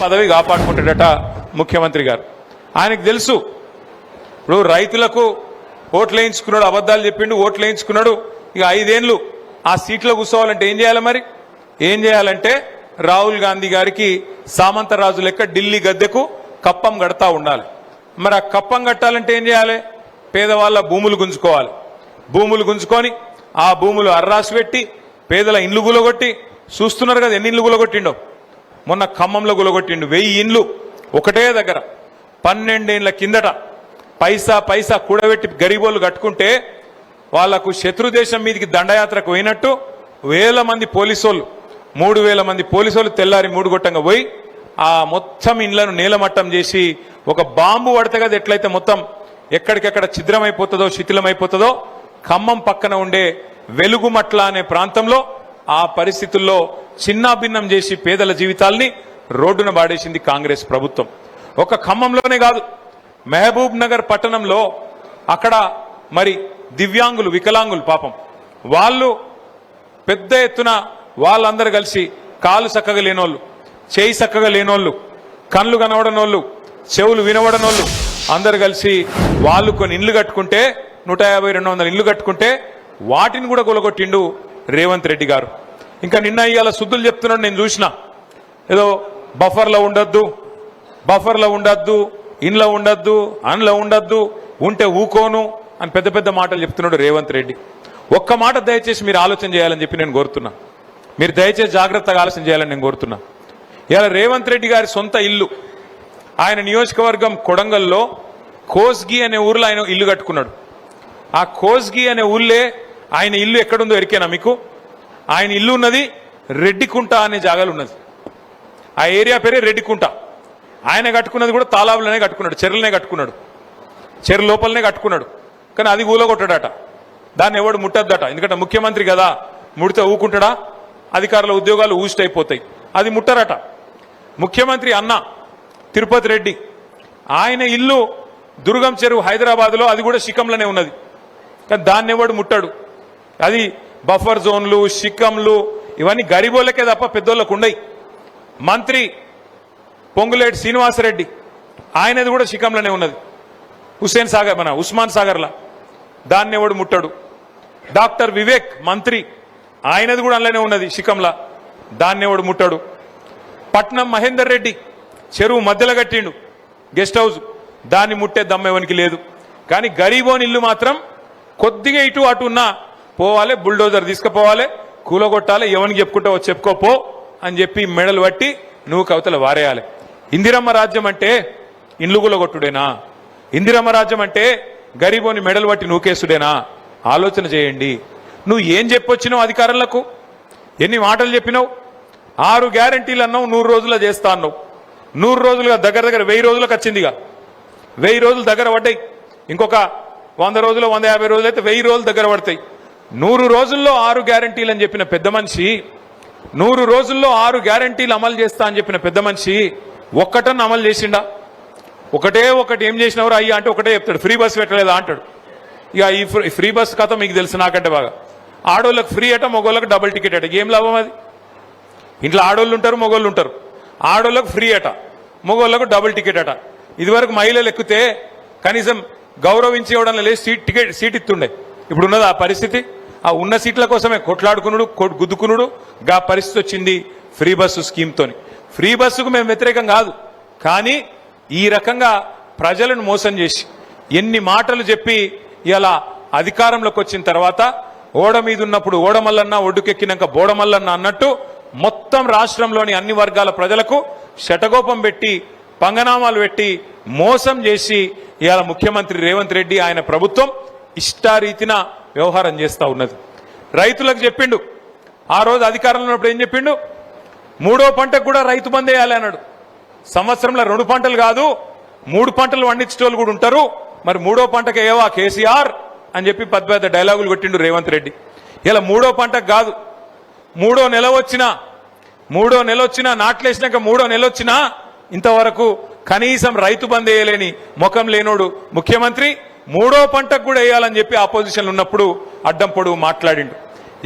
పదవి కాపాడుకుంటాడట ముఖ్యమంత్రి గారు. ఆయనకు తెలుసు ఇప్పుడు రైతులకు ఓట్లు వేయించుకున్నాడు, అబద్ధాలు చెప్పిండు, ఓట్లు వేయించుకున్నాడు. ఇక 5 ఏళ్ళు ఆ సీట్లో కూర్చోవాలంటే ఏం చేయాలి? మరి ఏం చేయాలంటే రాహుల్ గాంధీ గారికి సామంతరాజు లెక్క ఢిల్లీ గద్దెకు కప్పం కడతా ఉండాలి. మరి ఆ కప్పం కట్టాలంటే ఏం చేయాలి? పేదవాళ్ళ భూములు గుంజుకోవాలి. భూములు గుంజుకొని ఆ భూములు అర్రాసి పెట్టి పేదల ఇండ్లు గులగొట్టి, చూస్తున్నారు కదా ఎన్ని ఇండ్లు గులగొట్టిండో. మొన్న ఖమ్మంలో గులగొట్టిండు 1000 ఇండ్లు ఒకటే దగ్గర. 12 ఏళ్ల కిందట పైసా పైసా కూడబెట్టి గరీబోళ్ళు కట్టుకుంటే వాళ్లకు శత్రుదేశం మీదకి దండయాత్రకు పోయినట్టు 1000 మంది పోలీసోళ్ళు, 3000 మంది పోలీసోళ్ళు తెల్లారి 3 గొట్టంగా పోయి ఆ మొత్తం ఇండ్లను నేలమట్టం చేసి ఒక బాంబు పడితే కదా ఎట్లయితే మొత్తం ఎక్కడికెక్కడ ఛిద్రమైపోతుందో శిథిలమైపోతుందో, ఖమ్మం పక్కన ఉండే వెలుగుమట్ల అనే ప్రాంతంలో ఆ పరిస్థితుల్లో చిన్నాభిన్నం చేసి పేదల జీవితాల్ని రోడ్డున బాడేసింది కాంగ్రెస్ ప్రభుత్వం. ఒక ఖమ్మంలోనే కాదు, మహబూబ్ నగర్ పట్టణంలో అక్కడ మరి దివ్యాంగులు, వికలాంగులు పాపం వాళ్ళు పెద్ద ఎత్తున వాళ్ళందరూ కలిసి కాలు చక్కగా లేనోళ్ళు, చేయి చక్కగా లేనోళ్ళు, కళ్ళు కనబడనోళ్ళు, చెవులు వినబడనోళ్ళు అందరు కలిసి వాళ్ళు కొన్ని ఇండ్లు కట్టుకుంటే 150-200 ఇండ్లు కట్టుకుంటే వాటిని కూడా కొలగొట్టిండు రేవంత్ రెడ్డి గారు. ఇంకా నిన్న ఇవాళ శుద్ధులు చెప్తున్నాడు, నేను చూసిన ఏదో బఫర్లో ఉండద్దు, ఇండ్లో ఉండద్దు, అండ్లో ఉండద్దు, ఉంటే ఊకోను అని పెద్ద పెద్ద మాటలు చెప్తున్నాడు రేవంత్ రెడ్డి. ఒక్క మాట దయచేసి మీరు ఆలోచన చేయాలని చెప్పి నేను కోరుతున్నా. మీరు దయచేసి జాగ్రత్తగా ఆలోచన చేయాలని నేను కోరుతున్నా. ఇవాళ రేవంత్ రెడ్డి గారి సొంత ఇల్లు ఆయన నియోజకవర్గం కొడంగల్లో కోస్గి అనే ఊర్లో ఆయన ఇల్లు కట్టుకున్నాడు. ఆ కోస్గి అనే ఊళ్ళే ఆయన ఇల్లు ఎక్కడుందో ఎరికేనా మీకు? ఆయన ఇల్లు ఉన్నది రెడ్డికుంట అనే జాగాలు ఉన్నది. ఆ ఏరియా పేరే రెడ్డికుంట. ఆయన కట్టుకున్నది కూడా తాలాబులనే కట్టుకున్నాడు, చెరువులనే కట్టుకున్నాడు, చెరు లోపలనే కట్టుకున్నాడు. కానీ అది ఊలగొట్టాడట, దాన్ని ఎవడు ముట్టద్దట. ఎందుకంటే ముఖ్యమంత్రి కదా, ముడితే ఊకుంటాడా? అధికారుల ఉద్యోగాలు ఊస్ట్ అయిపోతాయి, అది ముట్టరట. ముఖ్యమంత్రి అన్న తిరుపతి రెడ్డి ఆయన ఇల్లు దుర్గం చెరువు హైదరాబాద్లో, అది కూడా శిఖంలోనే ఉన్నది. కానీ దాన్ని ఎవడు ముట్టాడు. అది బఫర్ జోన్లు, శిఖంలు ఇవన్నీ గరీబోళ్ళకే తప్ప పెద్దోళ్ళకు ఉండయి. మంత్రి పొంగులేటి శ్రీనివాసరెడ్డి ఆయనది కూడా శిఖంలోనే ఉన్నది, హుస్సేన్ సాగర్ మన ఉస్మాన్ సాగర్లా, దాన్ని ఎవడు ముట్టాడు. డాక్టర్ వివేక్ మంత్రి ఆయనది కూడా అందులోనే ఉన్నది శిఖంలా, దాన్ని ఎవడు ముట్టాడు. పట్నం మహేందర్ రెడ్డి చెరువు మధ్యలో కట్టిండు గెస్ట్ హౌస్, దాన్ని ముట్టే దమ్మెవనికి లేదు. కానీ గరీబోని ఇల్లు మాత్రం కొద్దిగా ఇటు అటు ఉన్నా పోవాలి, బుల్డోజర్ తీసుకుపోవాలి, కూలగొట్టాలి, ఎవరికి చెప్పుకుంటావో చెప్పుకోపో అని చెప్పి మెడలు పట్టి నువ్వు కవితలు వారేయాలి. ఇందిరమ్మ రాజ్యం అంటే ఇండ్లు కూలగొట్టుడేనా? ఇందిరమ్మ రాజ్యం అంటే గరీబోని మెడలు పట్టి నూకేసుడేనా? ఆలోచన చేయండి. నువ్వు ఏం చెప్పొచ్చినావు అధికారులకు? ఎన్ని మాటలు చెప్పినావు? 6 గ్యారంటీలు అన్నావు, 100 రోజుల్లో చేస్తా అన్నావు. 100 రోజులుగా దగ్గర 1000 రోజులకు వచ్చిందిగా. 1000 రోజులు దగ్గర పడ్డాయి. ఇంకొక 100 రోజులు 150 రోజులు అయితే 1000 రోజులు దగ్గర పడతాయి. 100 రోజుల్లో 6 గ్యారంటీలు అని చెప్పిన పెద్ద మనిషి, 100 రోజుల్లో 6 గ్యారంటీలు అమలు చేస్తా అని చెప్పిన పెద్ద మనిషి ఒక్కటన్నా అమలు చేసిండా? ఒకటే ఒకటి ఏం చేసినవరు అయ్యా అంటే ఒకటే చెప్తాడు, ఫ్రీ బస్ పెట్టలేదా అంటాడు. ఇక ఈ ఫ్రీ బస్ కథ మీకు తెలుసు నాకంటే బాగా. ఆడోళ్ళకి ఫ్రీ అట, మగోళ్ళకి డబుల్ టికెట్ అట. ఏం లాభం అది? ఇంట్లో ఆడోళ్ళు ఉంటారు, మగోళ్ళు ఉంటారు. ఆడోళ్ళకు ఫ్రీ అట, మగోళ్ళకు డబుల్ టికెట్ అట. ఇదివరకు మహిళలు ఎక్కితే కనీసం గౌరవించి ఇవ్వడంలో లేదు, సీట్ ఇస్తుండే. ఇప్పుడు ఉన్నది ఆ పరిస్థితి. ఆ ఉన్న సీట్ల కోసమే కొట్లాడుకునుడు, గుద్దుకునుడు, గా పరిస్థితి వచ్చింది ఫ్రీ బస్సు స్కీమ్తోని. ఫ్రీ బస్సుకు మేము వ్యతిరేకం కాదు, కానీ ఈ రకంగా ప్రజలను మోసం చేసి ఎన్ని మాటలు చెప్పి ఇలా అధికారంలోకి వచ్చిన తర్వాత ఓడ మీద ఉన్నప్పుడు ఓడమల్లన్న, ఒడ్డుకెక్కినాక బోడమల్లన్న అన్నట్టు మొత్తం రాష్ట్రంలోని అన్ని వర్గాల ప్రజలకు శటగోపం పెట్టి, పంగనామాలు పెట్టి మోసం చేసి ఇవాళ ముఖ్యమంత్రి రేవంత్ రెడ్డి ఆయన ప్రభుత్వం ఇష్టారీతిన వ్యవహారం చేస్తూ ఉన్నది. రైతులకు చెప్పిండు, ఆ రోజు అధికారంలో ఉన్నప్పుడు ఏం చెప్పిండు? 3వ పంటకు కూడా రైతు బంద్ వేయాలి అన్నాడు. సంవత్సరంలో 2 పంటలు కాదు 3 పంటలు పండించేటోళ్ళు కూడా ఉంటారు, మరి 3వ పంటకు ఏవా కేసీఆర్ అని చెప్పి పెద్ద డైలాగులు కొట్టిండు రేవంత్ రెడ్డి. ఇలా 3వ పంటకు కాదు, 3వ నెల వచ్చినా నాట్లేసినాక 3వ నెల వచ్చినా ఇంతవరకు కనీసం రైతు బంద్ వేయలేని ముఖం లేనోడు ముఖ్యమంత్రి 3వ పంటకు కూడా వేయాలని చెప్పి ఆపోజిషన్లు ఉన్నప్పుడు అడ్డం పొడుగు మాట్లాడిండు.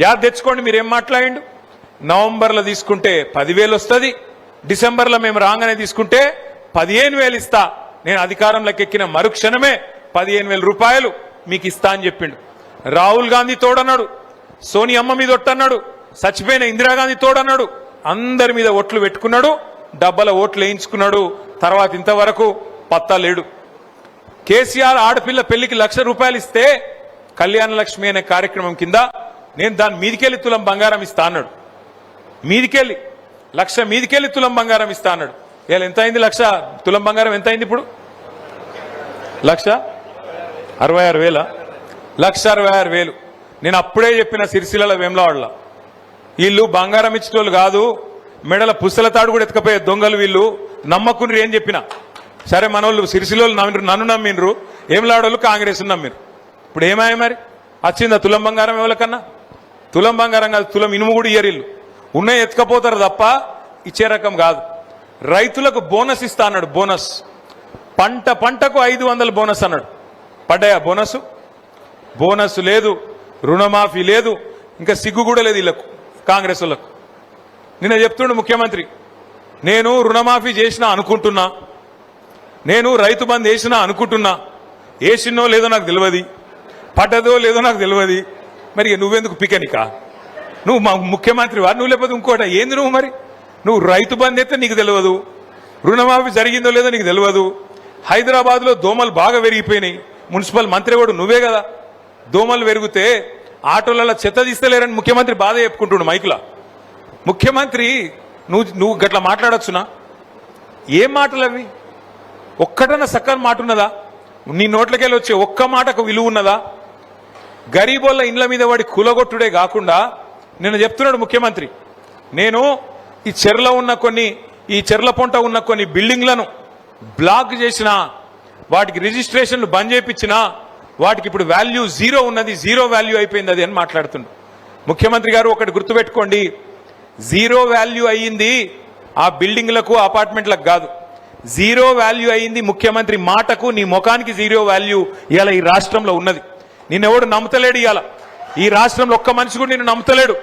యాద్ తెచ్చుకోండి మీరేం మాట్లాడిండు. నవంబర్లో తీసుకుంటే 10,000 వస్తుంది, డిసెంబర్లో మేము రాగానే తీసుకుంటే 15,000 ఇస్తా, నేను అధికారంలోకి ఎక్కిన మరుక్షణమే 15,000 రూపాయలు మీకు ఇస్తా అని చెప్పిండు. రాహుల్ గాంధీ తోడన్నాడు, సోనియమ్మ మీద ఒట్టన్నాడు, చచ్చిపోయిన ఇందిరాగాంధీ తోడన్నాడు, అందరి మీద ఓట్లు పెట్టుకున్నాడు, డబ్బల ఓట్లు వేయించుకున్నాడు. తర్వాత ఇంతవరకు పత్తా లేడు. కేసీఆర్ ఆడపిల్ల పెళ్లికి ₹1,00,000 ఇస్తే కళ్యాణ లక్ష్మి అనే కార్యక్రమం కింద నేను దాని మీదికెళ్ళి తులం బంగారం ఇస్తా అన్నాడు. మీదికెళ్ళి 1,00,000 మీదికెళ్ళి తులం బంగారం ఇస్తా అన్నాడు. ఇలా ఎంత అయింది? 1,00,000 తులం బంగారం ఎంత అయింది ఇప్పుడు? 1,66,000. 1,66,000. నేను అప్పుడే చెప్పిన సిరిసిల్ల వేములవాడలో వీళ్ళు బంగారం ఇచ్చేటోళ్ళు కాదు, మెడల పుస్తల తాడు కూడా ఎత్తుకపోయే దొంగలు వీళ్ళు, నమ్మకుని ఏం చెప్పిన. సరే మనోళ్ళు సిరిసిల్లోళ్ళు నన్ను నమ్మిండ్రు, వేములవాడోళ్ళు కాంగ్రెస్ నమ్మిరు. ఇప్పుడు ఏమాయ మరి వచ్చిందా తులం బంగారం? ఎవరికన్నా తులం బంగారం కాదు, తులం ఇనుము కూడా ఇయ్యరిల్లు. ఉన్నాయి ఎత్తుకపోతారు తప్ప ఇచ్చే రకం కాదు. రైతులకు బోనస్ ఇస్తా అన్నాడు. బోనస్ పంటకు 500 బోనస్ అన్నాడు. పడ్డాయా బోనస్? బోనస్ లేదు, రుణమాఫీ లేదు, ఇంకా సిగ్గు కూడా లేదు వీళ్ళకు, కాంగ్రెస్ వాళ్ళకు. నిన్న చెప్తుండు ముఖ్యమంత్రి, నేను రుణమాఫీ చేసినా అనుకుంటున్నా, నేను రైతు బంద్ వేసినా అనుకుంటున్నా, వేసినో లేదో నాకు తెలియదు, పడ్డదో లేదో నాకు తెలియదు. మరి నువ్వెందుకు పికనికా? నువ్వు మా ముఖ్యమంత్రివా? నువ్వు లేకపోతే ఇంకోట ఏంది నువ్వు? మరి నువ్వు రైతు బంద్ అయితే నీకు తెలియదు, రుణమాఫీ జరిగిందో లేదో నీకు తెలియదు. హైదరాబాద్లో దోమలు బాగా పెరిగిపోయినాయి, మున్సిపల్ మంత్రి కూడా నువ్వే కదా. దోమలు పెరిగితే ఆటోలలో చెత్త తీస్తలేరని ముఖ్యమంత్రి బాధ చెప్పుకుంటుండు మైకులా. ముఖ్యమంత్రి నువ్వు గట్లా మాట్లాడొచ్చునా? ఏం మాటలు అవి? ఒక్కటన్నా సక్కని మాట ఉన్నదా? నీ నోట్లకెళ్ళి వచ్చే ఒక్క మాటకు విలువ ఉన్నదా? గరీబోళ్ళ ఇండ్ల మీద వాడి కూలగొట్టుడే కాకుండా నిన్న చెప్తున్నాడు ముఖ్యమంత్రి, నేను ఈ చెర్ల ఉన్న ఈ చెర్ల పొంట ఉన్న కొన్ని బిల్డింగ్లను బ్లాక్ చేసిన, వాటికి రిజిస్ట్రేషన్లు బంద్ చేయించిన, వాటికి ఇప్పుడు వాల్యూ 0 ఉన్నది, 0 వాల్యూ అయిపోయింది అది అని మాట్లాడుతుండు. ముఖ్యమంత్రి గారు ఒకటి గుర్తుపెట్టుకోండి, 0 వాల్యూ అయ్యింది ఆ బిల్డింగ్లకు అపార్ట్మెంట్లకు కాదు, 0 వాల్యూ అయ్యింది ముఖ్యమంత్రి మాటకు, నీ ముఖానికి 0 వాల్యూ ఇవాళ ఈ రాష్ట్రంలో ఉన్నది. నిన్నెవడు నమ్ముతలేడు. ఇవాళ ఈ రాష్ట్రంలో ఒక్క మనిషి కూడా నిన్ను నమ్ముతలేడు.